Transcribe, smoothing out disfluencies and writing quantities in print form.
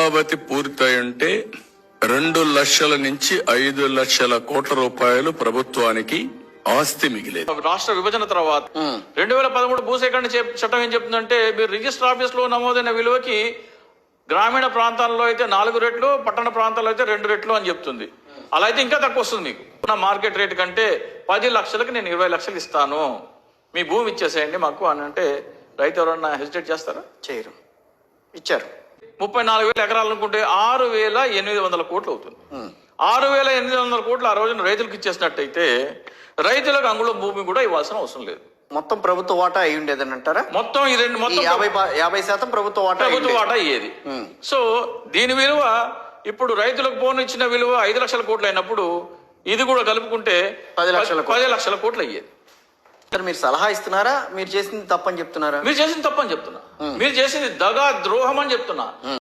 అమరావతి పూర్తయి ఉంటే 2 లక్షల నుంచి 5 లక్షల కోట్ల రూపాయలు ప్రభుత్వానికి ఆస్తి మిగిలేదు. రాష్ట్ర విభజన తర్వాత 2013 భూసేకరణ చట్టం ఏం చెప్తుందంటే మీరు రిజిస్టర్ ఆఫీస్ లో నమోదైన విలువకి గ్రామీణ ప్రాంతాల్లో అయితే 4 రెట్లు, పట్టణ ప్రాంతాల్లో అయితే 2 రెట్లు అని చెప్తుంది. అలా అయితే ఇంకా తక్కువ వస్తుంది మీకు. నా మార్కెట్ రేట్ కంటే 10 లక్షలకి నేను 20 లక్షలు ఇస్తాను, మీ భూమి ఇచ్చేసేయండి మాకు అని అంటే రైతు ఎవరన్నా హెసిటేట్ చేస్తారా? చేయరు. ఇచ్చారు. 34,000 ఎకరాలు అనుకుంటే 6,800 కోట్లు అవుతుంది. 6,800 కోట్లు ఆ రోజున రైతులకు ఇచ్చేసినట్టయితే రైతులకు అంగుళం భూమి కూడా ఇవ్వాల్సిన అవసరం లేదు. మొత్తం ప్రభుత్వ వాటా అయి ఉండేదని అంటారా? మొత్తం ఈ 50% ప్రభుత్వ వాటా అయ్యేది. సో దీని విలువ ఇప్పుడు రైతులకు పోను ఇచ్చిన విలువ 5 లక్షల కోట్లు అయినప్పుడు ఇది కూడా కలుపుకుంటే 10 లక్షల కోట్లు అయ్యేది. మీరు సలహా ఇస్తున్నారా? మీరు చేసింది తప్పని చెప్తున్నారా? మీరు చేసింది తప్పని చెప్తున్నా. మీరు చేసింది దగా ద్రోహం అని చెప్తున్నా.